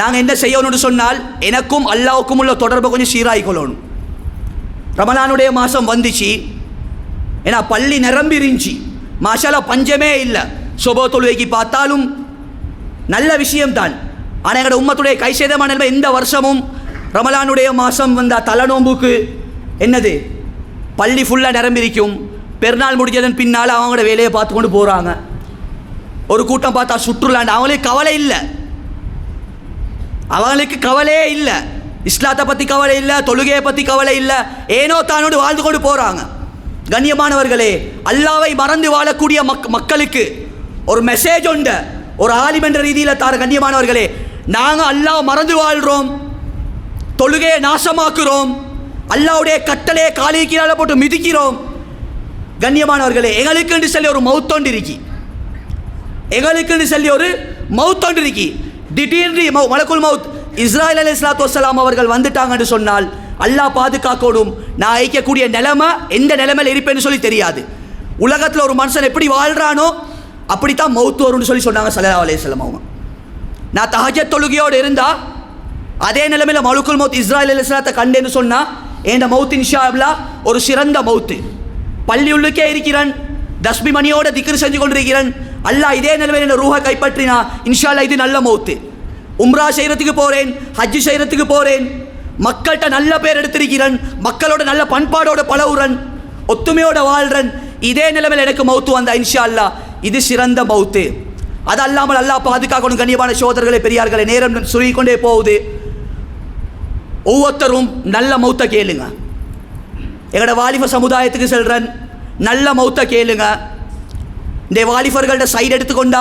நாங்கள் என்ன செய்யணும்னு சொன்னால், எனக்கும் அல்லாஹ்வுக்கும் உள்ள தொடர்பை கொஞ்சம் சீராகிக்கொள்ளணும். ரமலானுடைய மாதம் வந்துச்சு, ஏன்னா பள்ளி நிரம்பி இருந்துச்சு, மாஷால்லா பஞ்சமே இல்லை. சுபஹ் தொழுகைக்கு பார்த்தாலும் நல்ல விஷயம்தான். ஆனால் எங்களோட உம்மத்துடைய கை சேதமான நிலைமை எந்த வருஷமும் ரமலானுடைய மாதம் வந்தால் தலைநோம்புக்கு என்னது பள்ளி ஃபுல்லாக நிரம்பியிருக்கும். பெருநாள் முடிஞ்சதன் பின்னால் அவங்களோட வேலையை பார்த்து கொண்டு போகிறாங்க. ஒரு கூட்டம் பார்த்தா சுற்றுலாண்டு அவங்களுக்கு கவலை இல்லை. அவங்களுக்கு கவலையே இல்லை. இஸ்லாத்தை பற்றி கவலை இல்லை, தொழுகையை பற்றி கவலை இல்லை. ஏனோ தானோடு வாழ்ந்து கொண்டு போகிறாங்க. கண்ணியமானவர்களே, அல்லாவை மறந்து வாழக்கூடிய மக்களுக்கு ஒரு மெசேஜ் உண்டு, ஒரு ஆலிம் என்ற ரீதியில் தார. கண்ணியமானவர்களே, நாங்கள் அல்லாஹ் மறந்து வாழ்கிறோம், தொழுகையை நாசமாக்குறோம், அல்லாவுடைய கட்டளையை காலிக்கீழால போட்டு மிதிக்கிறோம். கண்ணியமானவர்களே, எங்களுக்குன்னு சொல்லி ஒரு மவுத்தொண்டு இருக்கி, எங்களுக்குன்னு சொல்லி ஒரு மவுத்தொண்டு இருக்கி. திடீர்னு மலக்குல் மவுத் இஸ்ராயில் அலைஹிஸ்ஸலாத்து வஸ்ஸலாம் அவர்கள் வந்துட்டாங்கன்னு சொன்னால் அல்லாஹ் பாதுகாக்கணும். நான் ஐக்கக்கூடிய நிலைமை எந்த நிலைமையில் இருப்பேன்னு சொல்லி தெரியாது. உலகத்தில் ஒரு மனுஷன் எப்படி வாழ்கிறானோ அப்படித்தான் மவுத்து வரும்னு சொல்லி சொன்னாங்க ஸல்லல்லாஹு அலைஹி வஸல்லம் அவங்க. நான் தஹஜ்ஜத் தொழுகையோடு இருந்தால் அதே நிலைமையில் மலக்குல் மவுத் இஸ்ராயில் அலைஹிஸ்ஸலாத்தை கண்டேன்னு சொன்னால் என் மவுத் இன்ஷா அல்லாஹ் ஒரு சிறந்த மவுத்து. பள்ளி உள்ளுக்கே இருக்கிறேன், தஸ்மி மணியோட திக்ர் செஞ்சு கொண்டிருக்கிறேன். அல்லாஹ் இதே நிலைமையில் என்ன ரூஹை கைப்பற்றினா இன்ஷா அல்லாஹ் இது நல்ல மவுத்து. உம்ரா செய்கிறதுக்கு போகிறேன், ஹஜ்ஜு செய்கிறதுக்கு போகிறேன், மக்கள்கிட்ட நல்ல பேர் எடுத்திருக்கிறேன், மக்களோட நல்ல பண்பாடோட பழகுறன், ஒத்துமையோட வாழ்கிறன். இதே நிலைமையில் எனக்கு மவுத்து வந்தா இன்ஷா அல்லாஹ் இது சிறந்த மவுத்து. அது அல்லாமல் அல்லாஹ் பாதுகாக்கணும். கண்ணியமான சகோதரர்களே, பெரியார்களே, நேரம் சுருங்கிக்கொண்டே போகுது. ஒவ்வொருத்தரும் நல்ல மௌத்தை கேளுங்க. எங்களோட வாலிப சமுதாயத்துக்கு செல்றன், நல்ல மௌத்தை கேளுங்க. இந்த வாலிபர்களோட சைடு எடுத்துக்கொண்டா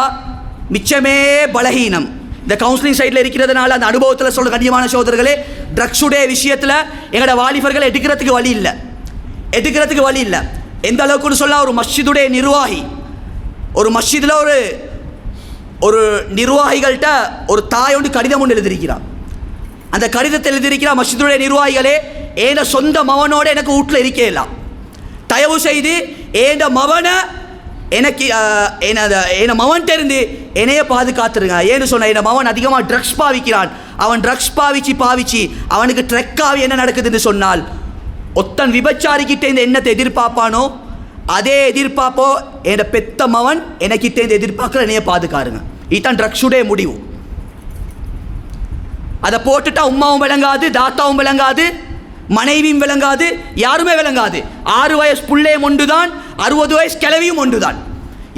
மிச்சமே பலகீனம். இந்த கவுன்சிலிங் சைடில் இருக்கிறதுனால அந்த அனுபவத்தில் சொல்கிற கண்ணியமான சகோதரர்களே, ட்ரக்ஸுடைய விஷயத்தில் எங்களோட வாலிபர்களை எடுக்கிறதுக்கு வழி இல்லை. எந்த அளவுக்குன்னு சொன்னால், ஒரு மஸ்ஜிதுடைய நிர்வாகி, ஒரு மஸ்ஜிதில் ஒரு நிர்வாகிகள்கிட்ட ஒரு தாய் ஒன்று கடிதம் ஒன்று எழுதியிருக்கிறான். அந்த கடிதத்தை எழுதியிருக்கிறா, மஸ்ஜிதுடைய நிர்வாகிகளே, ஏன சொந்த மவனோட எனக்கு வீட்டில் இருக்கேலாம், தயவு செய்து ஏண்ட மவனை எனக்கு என் மவன்கிட்ட இருந்து என்னைய பாதுகாத்துருங்க. ஏன்னு சொன்ன, என் மவன் அதிகமாக ட்ரக்ஸ் பாவிக்கிறான். அவன் ட்ரக்ஸ் பாவிச்சு அவனுக்கு ட்ரெக்காகி என்ன நடக்குதுன்னு சொன்னால், ஒத்தன் விபச்சாரிக்கிட்டே இந்த எண்ணத்தை எதிர்பார்ப்பானோ அதே எதிர்பார்ப்போ என் பெத்த மவன் எனக்கிட்டே இந்த எதிர்பார்க்குற என்னைய பாதுகாருங்க. இதுதான் ட்ரக்ஸுடைய முடிவு. அதை போட்டுட்டா உம்மாவும் விளங்காது, தாத்தாவும் விளங்காது, மனைவியும் விளங்காது, யாருமே விளங்காது. 6 வயசு பிள்ளையும் ஒன்றுதான், 60 வயசு கிழவியும் ஒன்றுதான்.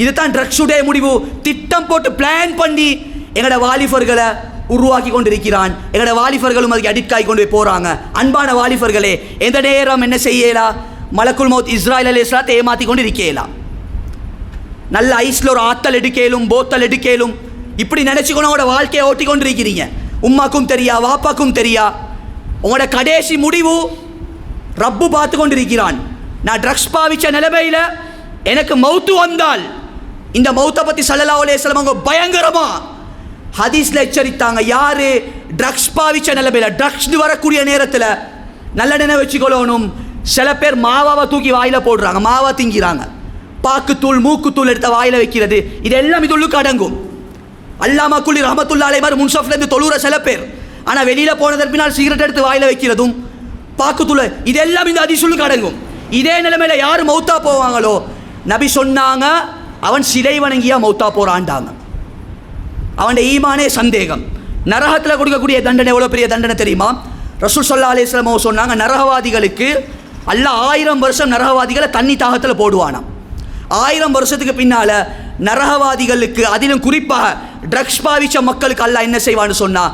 இதுதான் ட்ரக்ஸுடைய முடிவு. திட்டம் போட்டு பிளான் பண்ணி எங்களோட வாலிபர்களை உருவாக்கி கொண்டிருக்கிறான். எங்களோட வாலிபர்களும் அதுக்கு அடிக்ட் ஆகி கொண்டு போய் போகிறாங்க. அன்பான வாலிபர்களே, எந்த நேரம் என்ன செய்யலாம், மலக்குல் மௌத் இஸ்ராயில் அலைஹிஸ்ஸலாத்தை ஏமாற்றி கொண்டு இருக்கலாம். நல்ல ஐஸில் ஒரு ஆத்தல் எடுக்கலும், போத்தல் எடுக்கலும், இப்படி நினச்சிக்கணும் உங்களோட வாழ்க்கையை ஓட்டி கொண்டு இருக்கிறீங்க. உம்மாக்கும் தெரியா, வாப்பாக்கும் தெரியா. உங்களோட கடைசி முடிவு ரப்பு பார்த்து கொண்டு இருக்கிறான். நான் ட்ரக்ஸ் பாவிச்ச நிலைமையில் எனக்கு மௌத்து வந்தால், இந்த மௌத்தை பற்றி ஸல்லல்லாஹு அலைஹி வஸல்லம் அவங்க பயங்கரமா ஹதீஸில் எச்சரித்தாங்க. யாரு ட்ரக்ஸ் பாவிச்ச நிலைமையில், ட்ரக்ஸ் வரக்கூடிய நேரத்தில் நல்ல நினைவு வச்சுக்கொள்ளணும். சில பேர் மாவாவை தூக்கி வாயில் போடுறாங்க, மாவா திங்கிறாங்க, பாக்குத்தூள் மூக்குத்தூள் எடுத்த வாயில் வைக்கிறது, இதெல்லாம் இதுள்ளுக்கு அடங்கும். அல்லாமா குலி ரஹமத்துல்லாஹி அலைஹி மாதிரி முன்சஃப்லேருந்து தொழுற சில பேர், ஆனால் வெளியில் போனதற்கு பின்னால் சிகரெட் எடுத்து வாயில் வைக்கிறதும் பாக்குத்தூள், இதெல்லாம் இந்த ஹதீஸுள்ளுக்கு அடங்கும். இதே நிலைமையில் யார் மௌத்தா போவாங்களோ, நபி சொன்னாங்க, அவன் சிலை வணங்கியா மௌத்தா போறான்டாங்க. அவன் ஈமானே சந்தேகம். நரகத்தில் கொடுக்கக்கூடிய தண்டனை எவ்வளோ பெரிய தண்டனை தெரியுமா? ரசூல் ஸல்லல்லாஹு அலைஹி வஸல்லம் சொன்னாங்க, நரகவாதிகளுக்கு அல்லாஹ் 1000 வருஷம் நரகவாதிகளை தண்ணி தாகத்தில் போடுவானாம். 1000 வருஷத்துக்கு பின்னால் நரகவாதிகளுக்கு, அதிலும் குறிப்பாக ட்ரக்ஸ் பாவிச்ச மக்களுக்கு அல்லாஹ் என்ன செய்வான்னு சொன்னால்,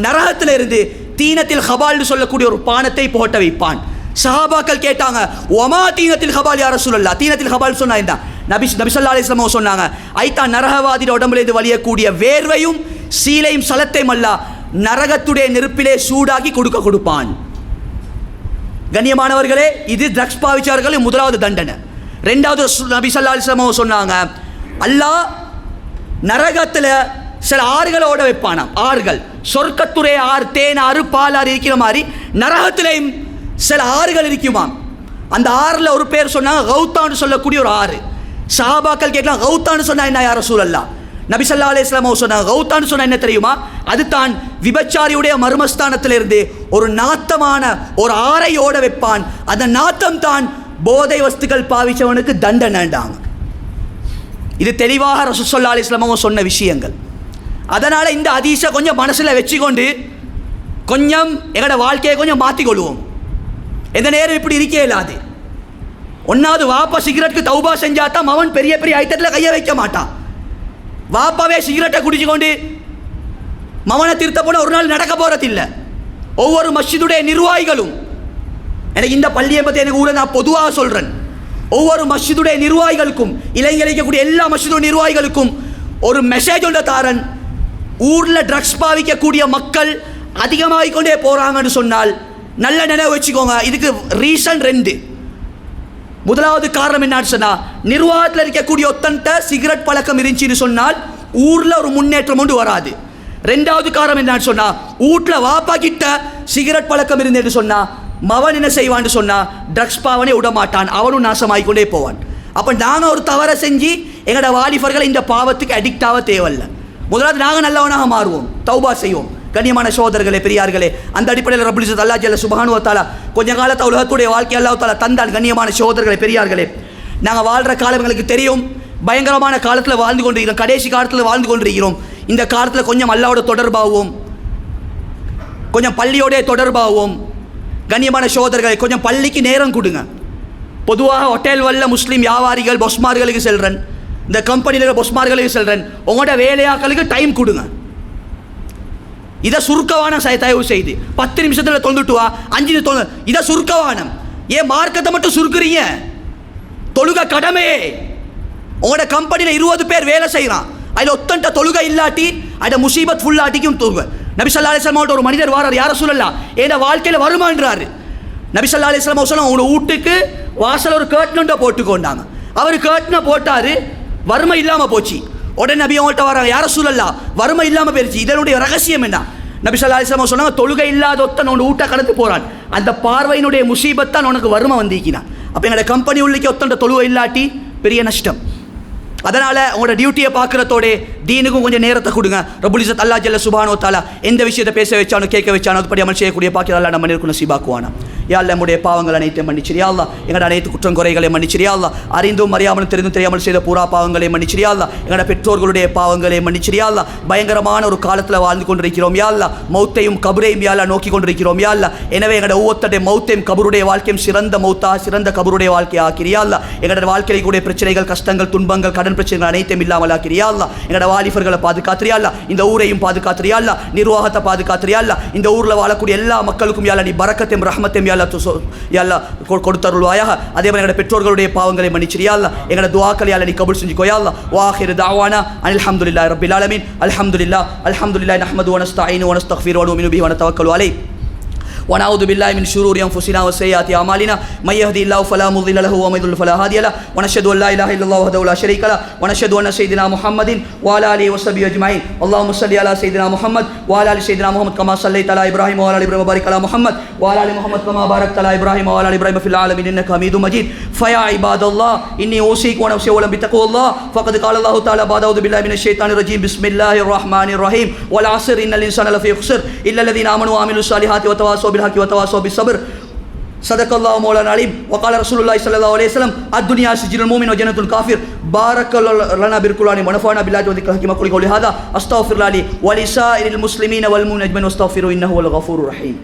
நரகத்தில் இருந்து தீனத்தில் ஹபால்னு சொல்லக்கூடிய ஒரு பானத்தை போட்ட வைப்பான். சஹாபாக்கள் கேட்டாங்க, ஒமா தீனத்தில் ஹபால் யா ரசூலல்லாஹ், தீனத்தில் ஹபால் சொன்னா என்ன? நபி ஸல்லல்லாஹு அலைஹி வஸல்லம் சொன்னாங்க, ஐத்தா நரகவாதியோட உடம்புலேருந்து வலியக்கூடிய வேர்வையும் சீலையும் சலத்தையும் அல்லாஹ் நரகத்துடைய நெருப்பிலே சூடாக்கி கொடுப்பான். கண்ணியமானவர்களே, இது ட்ரக்ஸ் பாவிச்சார்கள் முதலாவது தண்டனை. ரெண்டாவது நபி ஸல்லல்லாஹு அலைஹி வஸல்லம் சொன்னாங்க, அல்லாஹ் நரகத்தில் சில ஆறுகளை ஓட வைப்பானாம். ஆறுகள், சொர்க்கத்துடைய ஆறு, தேன் ஆறு, பால் ஆறு இருக்கிற மாதிரி நரகத்திலையும் சில ஆறுகள் இருக்குமாம். அந்த ஆறில் ஒரு பேர் சொன்னாங்க கௌத்தான்னு சொல்லக்கூடிய ஒரு ஆறு. சஹாபாக்கள் கேட்கலாம், கௌத்தான்னு சொன்னா என்ன யா ரசூலல்லாஹ்? நபி ஸல்லல்லாஹு அலைஹி வஸல்லம் சொன்னாங்க, கௌத்தான்னு சொன்னா என்ன தெரியுமா? அது தான் விபச்சாரியுடைய மர்மஸ்தானத்திலிருந்து ஒரு நாத்தமான ஒரு ஆறை ஓட வைப்பான். அந்த நாத்தம் தான் போதை வஸ்துக்கள் பாவிச்சவனுக்கு தண்டனைண்டாங்க. இது தெளிவாக ரசூல் ஸல்லல்லாஹு அலைஹி வஸல்லம் சொன்ன விஷயங்கள். அதனால் இந்த ஹதீஸை கொஞ்சம் மனசில் வச்சுக்கொண்டு கொஞ்சம் எங்களோட வாழ்க்கையை கொஞ்சம் மாற்றிக்கொள்வோம். எந்த நேரம் இப்படி இருக்கே இல்லாது. ஒன்றாவது வாப்பா சிகரெட்டுக்கு தௌபா செஞ்சாதான் அவன் பெரிய பெரிய ஐட்டத்தில் கையை வைக்க மாட்டான். வாப்பாவே சிகரெட்டை குடிச்சு கொண்டு மவனை திருத்த போன ஒரு நாள் நடக்க போகிறதில்லை. ஒவ்வொரு மஸ்ஜிதுடைய நிர்வாகிகளும், எனக்கு இந்த பள்ளியை பற்றி எனக்கு ஊரில் நான் பொதுவாக சொல்கிறேன், ஒவ்வொரு மஸ்ஜிதுடைய நிர்வாகிகளுக்கும், இளைஞரிக்கக்கூடிய எல்லா மஸ்ஜிதுடைய நிர்வாகிகளுக்கும் ஒரு மெசேஜ் ஒன்று தாரன். ஊரில் ட்ரக்ஸ் பாவிக்கக்கூடிய மக்கள் அதிகமாகிக்கொண்டே போகிறாங்கன்னு சொன்னால் நல்ல நினைவு வச்சுக்கோங்க. இதுக்கு ரீசன் 2. முதலாவது காரணம் என்னன்னு சொன்னால், நிர்வாகத்தில் இருக்கக்கூடிய ஒத்தன்ட்ட சிகரெட் பழக்கம் இருந்துச்சுன்னு சொன்னால் ஊரில் ஒரு முன்னேற்றம் ஒன்று வராது. ரெண்டாவது காரணம் என்னன்னு சொன்னால், வீட்டில் வாப்பா கிட்ட சிகரெட் பழக்கம் இருந்தேன்னு சொன்னால் மவன் என்ன செய்வான்னு சொன்னால் ட்ரக்ஸ் பாவனே விட மாட்டான், அவனும் நாசமாகிக்கொண்டே போவான். அப்போ நாங்கள் ஒரு தவறை செஞ்சு எங்களோட வாலிபர்கள் இந்த பாவத்துக்கு அடிக்ட் ஆக தேவையில்லை. முதலாவது நாங்கள் நல்லவனாக மாறுவோம், தௌபா செய்வோம். கண்ணியமான சகோதரர்களே, பெரியார்களே, அந்த அடிப்படையில் ரப்புல் இஸ்ஸத் அல்லாஹ் ஜல்ல சுப்ஹானஹு வ தஆலா கொஞ்ச காலத்தை உலகத்துடைய வாழ்க்கை அல்லாஹ் தஆலா தந்தான். கண்ணியமான சகோதரர்களே, பெரியார்களே, நாங்கள் வாழ்கிற காலம் எங்களுக்கு தெரியும். பயங்கரமான காலத்தில் வாழ்ந்து கொண்டிருக்கிறோம், கடைசி காலத்தில் வாழ்ந்து கொண்டிருக்கிறோம். இந்த காலத்தில் கொஞ்சம் அல்லாஹ்வோட தொடர்பாகவும், கொஞ்சம் பள்ளியோடைய தொடர்பாகவும். கண்ணியமான சகோதரர்களை, கொஞ்சம் பள்ளிக்கு நேரம் கொடுங்க. பொதுவாக ஹோட்டல் வல்ல முஸ்லீம் வியாபாரிகள் பொஸ்மார்களுக்கு செல்கிறேன், இந்த கம்பெனியில் பொஸ்மார்களுக்கு செல்கிறேன், உங்களோட வேலையாக்களுக்கு டைம் கொடுங்க. இதை சுருக்கவான தயவு செய்து 10 நிமிஷத்தில் தொழுதுட்டு வா, 5 தொழு, இதை சுருக்கவானம். ஏன் மார்க்கத்தை மட்டும் சுருக்குறீங்க? தொழுகை கடமையே. உங்களோட கம்பெனியில் 20 பேர் வேலை செய்கிறான், அதில் ஒத்தன்ட்ட தொழுகை இல்லாட்டி அட முசீபத் ஃபுல்லாக அடிக்கும் தூங்க. நபி ஸல்லல்லாஹு அலைஹி வஸல்லம் ஒரு மனிதர் வாரார், யார் ரசூலல்லாஹ் ஏன்னா வாழ்க்கையில் வருமான்றாரு. நபி ஸல்லல்லாஹு அலைஹி வஸல்லம் சொல்லுவாங்க, உங்களோட வீட்டுக்கு வாசல் ஒரு கேட்னுண்ட போட்டுக்கொண்டாங்க. அவர் கேட்னை போட்டார், வறுமை இல்லாமல் போச்சு. உடனே நபி அவங்கள்ட்ட வராங்க, யார் ரசூலல்லாஹ் வறுமை இல்லாமல் போயிடுச்சு, இதனுடைய ரகசியம் என்ன? நபி ஸல்லல்லாஹு அலைஹி வஸல்லம் சொன்னாங்க, தொழுகை இல்லாத ஒருத்தன் உன்னோட வீட்டை கடந்து போகிறான், அந்த பார்வையினுடைய முசீபத் தான் உனக்கு வறுமை வந்திக்கினான். அப்போ எங்களோட கம்பெனி உள்ளிக்கு ஒருத்தன் தொழுகை இல்லாட்டி பெரிய நஷ்டம். அதனால் உங்களோட டியூட்டியை பார்க்குறதோட தீனுக்கும் கொஞ்சம் நேரத்தை கொடுங்க. ரப்புல் இஸ்ஸத் அல்லாஹ் ஜல்ல சுப்ஹானஹு வ தஆலா எந்த விஷயத்தை பேச வச்சானோ கேட்க வச்சானோ அதுபடி அமல் செய்யக்கூடிய பாக்கியம் அல்லாஹ் நம்ம இருக்கும் நசீபாக்குவானா. யா அல்லாஹ் நம்முடைய பாவங்கள் அனைத்தையும் மன்னிச்சிரு யா அல்லாஹ், எங்களோட அனைத்து குற்றம் குறைகளை மன்னிச்சிரு யா அல்லாஹ், அறிந்தும் அறியாமலும் தெரிந்தும் தெரியாமல் செய்த பூரா பாவங்களை மன்னிச்சிரு யா அல்லாஹ், எங்களோட பெற்றோர்களுடைய பாவங்களை மன்னிச்சிரு யா அல்லாஹ். பயங்கரமான ஒரு காலத்தில் வாழ்ந்து கொண்டிருக்கிறோம் யா அல்லாஹ், மௌத்தையும் கபரையும் யா அல்லாஹ் நோக்கி கொண்டிருக்கிறோம் யா அல்லாஹ். எனவே எங்களோட ஒவ்வொருத்தருடைய மௌத்தையும் கபருடைய வாழ்க்கையும் சிறந்த மௌத்தா சிறந்த கபருடைய வாழ்க்கையை ஆக்கிறியா அல்லாஹ். எங்களோட வாழ்க்கையில் கூடிய பிரச்சனைகள் கஷ்டங்கள் துன்பங்கள் கடன் பிரச்சனைகள் அனைத்தையும் இல்லாமல் ஆக்கிறியா அல்லாஹ். எங்களோட வாலிபர்களை பாதுகாத்திரியா அல்லாஹ், இந்த ஊரையும் பாதுகாத்திரியா அல்லாஹ், நிர்வாகத்தை பாதுகாத்திரியா அல்லாஹ். இந்த ஊரில் வாழக்கூடிய எல்லா மக்களுக்கும் யா அல்லாஹ் நீ பரக்கத்தையும் ரஹ்மத்தையும் யா அல்லாஹ் கொடுத்தருள்வாயாக. அதே மாதிரி எங்களோட பெற்றோர்களுடைய பாவங்களை மன்னிச்சிரியா அல்லாஹ். எங்களோட துஆக்களை யா அல்லாஹ் நீ கபூல் செஞ்சுக்கோ யா அல்லாஹ். வாஹிரு தஅவானா அனில் ஹம்துலில்லாஹி ரப்பில் ஆலமீன். அல்ஹம்துலில்லாஹ் நஹ்மதுஹு வ நஸ்தஈனுஹு வ நஸ்தக்ஃபிருஹு வ நுமினு பிஹி வ நதவக்கலு அலைஹி ونعوذ بالله من شرور أنفسنا وسيئات أعمالنا من يهدي الله فلا مضل له ومن يضلل فلا هادي له ونشهد أن لا إله إلا الله وحده لا شريك له ونشهد أن سيدنا محمد وعلى آله وصحبه أجمعين اللهم صل على سيدنا محمد وعلى آل سيدنا محمد كما صليت على إبراهيم وعلى آل إبراهيم وبارك على محمد وعلى آل محمد كما باركت على إبراهيم وعلى آل إبراهيم في العالمين إنك حميد مجيد فيا عباد الله إني أوصيكم ونفسي أولا بتقوى الله فقد قال الله تعالى بعد أعوذ بالله من الشيطان الرجيم بسم الله الرحمن الرحيم والعصر إن الإنسان لفي خسر إلا الذين آمنوا وعملوا الصالحات وتواصوا بالحق وتواصوا بالصبر صدق الله مولانا العليم وقال رسول الله صلى الله عليه وسلم الدنيا سجن المؤمن وجنة الكافر بارك الله لنا بالقرآن ونفعنا بالله وذكر الحكيم أقول قولي هذا أستغفر الله لي ولسائر المسلمين والمؤمنين أجمعين واستغفروا إنه هو الغفور الرحيم.